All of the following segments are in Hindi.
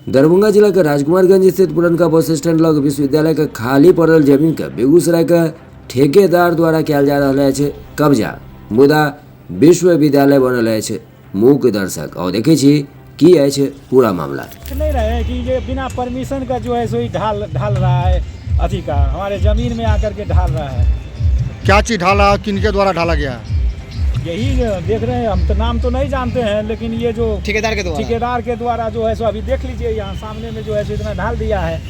दरभंगा जिला के राजकुमारगंज स्थित पुरनका बस स्टैंड लग विश्वविद्यालय के खाली पड़ल जमीन के बेगूसराय के ठेकेदार द्वारा किया जा रहा है कब्जा। मुदा विश्वविद्यालय बनल है मूक दर्शक और देखे की है पूरा मामला। नहीं रहे कि ये बिना परमिशन का जो है सो ही ढाल रहा है, अथी का हमारे जमीन में आकर के ढाल रहा है। क्या चीज ढाला, किनके द्वारा ढाला गया है? यही देख रहे हैं, हम तो नाम तो नहीं जानते हैं, लेकिन ये जो ठेकेदार के द्वारा जो है सो अभी देख लीजिए यहाँ सामने में जो है सो इतना ढाल दिया है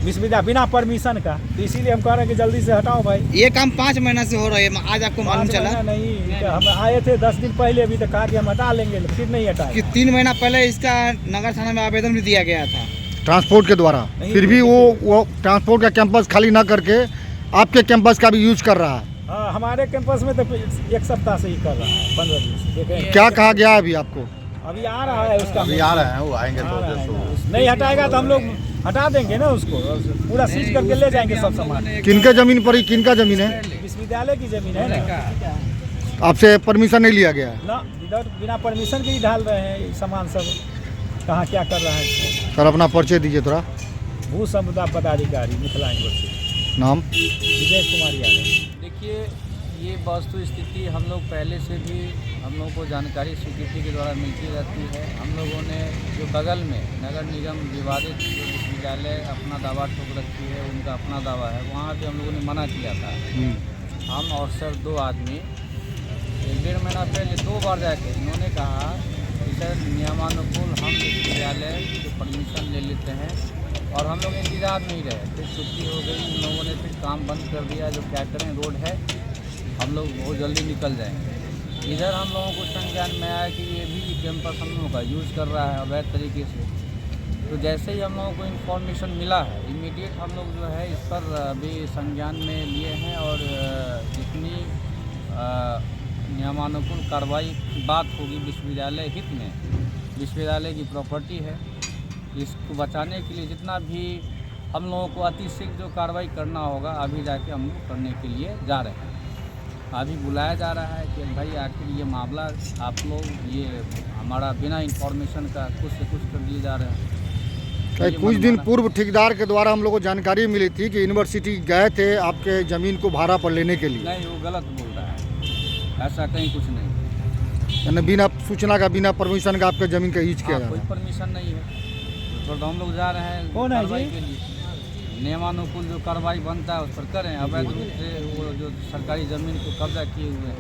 विश्वविद्यालय बिना परमिशन का। तो इसीलिए हम कह रहे हैं कि जल्दी से हटाओ भाई। ये काम 5 महीना से हो रहा है, आज आपको मालूम चला? नहीं, हम आए थे 10 दिन पहले, अभी तक कहा कि हम हटा लेंगे, फिर नहीं हटाए। कि 3 महीना पहले इसका नगर थाना में आवेदन भी दिया गया था ट्रांसपोर्ट के द्वारा, फिर भी वो ट्रांसपोर्ट का कैंपस खाली ना करके आपके कैंपस का भी यूज कर रहा है। हाँ, हमारे कैंपस में तो 1 सप्ताह से ही कर रहा है, 15 दिन से। क्या कहा गया अभी आपको? अभी आ रहा है उसका, अभी आ रहे हैं, वो आएंगे तो नहीं हटाएगा तो हम लोग हटा देंगे ना उसको, पूरा सीज करके ले जाएंगे सब सामान। किनके जमीन पर ही, किनका जमीन है? विश्वविद्यालय की जमीन है ना। आपसे परमिशन नहीं लिया गया है? ना, इधर बिना परमिशन के ही डाल रहे हैं ये सामान सब। कहाँ क्या कर रहा है सर? अपना परिचय दीजिए थोड़ा। भू संपदा पदाधिकारी मिथिला यूनिवर्सिटी। नाम? विजय कुमार यादव। देखिए, ये वस्तु स्थिति हम लोग पहले से भी हम लोगों को जानकारी स्वीकृति के द्वारा मिलती रहती है। हम लोगों ने जो बगल में नगर निगम विवादित जो विश्वविद्यालय अपना दावा ठोक रखी है, उनका अपना दावा है, वहाँ पे हम लोगों ने मना किया था। हम और सर 2 आदमी 1-1.5 महीना पहले 2 बार जाके इन्होंने कहा कि सर नियमानुकूल हम विश्वविद्यालय की परमिशन ले लेते हैं, और हम लोग इंतजार नहीं रहे। फिर छुट्टी हो गई, इन लोगों ने फिर काम बंद कर दिया। जो क्या करें, रोड है, हम लोग बहुत जल्दी निकल जाएंगे। इधर हम लोगों को संज्ञान में आया कि ये भी कैंपस हम लोगों का यूज़ कर रहा है अवैध तरीके से। तो जैसे ही हम लोगों को इन्फॉर्मेशन मिला है, इमीडिएट हम लोग जो है इस पर अभी संज्ञान में लिए हैं, और जितनी नियमानुकूल कार्रवाई की बात होगी विश्वविद्यालय हित में, विश्वविद्यालय की प्रॉपर्टी है, इसको बचाने के लिए जितना भी हम लोगों को अतिशीघ्र जो कार्रवाई करना होगा, अभी जाके हम लोग करने के लिए जा रहे हैं। अभी बुलाया जा रहा है कि भाई आखिर ये मामला आप लोग ये हमारा बिना इंफॉर्मेशन का कुछ से कुछ कर दिए जा रहे हैं। कुछ दिन पूर्व ठेकेदार के द्वारा हम लोग को जानकारी मिली थी कि यूनिवर्सिटी गए थे आपके ज़मीन को भाड़ा पर लेने के लिए। नहीं, वो गलत बोल रहा है, ऐसा कहीं कुछ नहीं। यानी बिना सूचना का, बिना परमिशन का आपके ज़मीन का यूज किया जा रहा कोई है? परमिशन नहीं है, तो हम लोग जा रहे हैं कौन है कार्रवाई जी? के लिए। नियमानुकूल जो कार्रवाई बनता है उस पर करें, अवैध रूप से वो जो सरकारी ज़मीन को कब्जा किए हुए हैं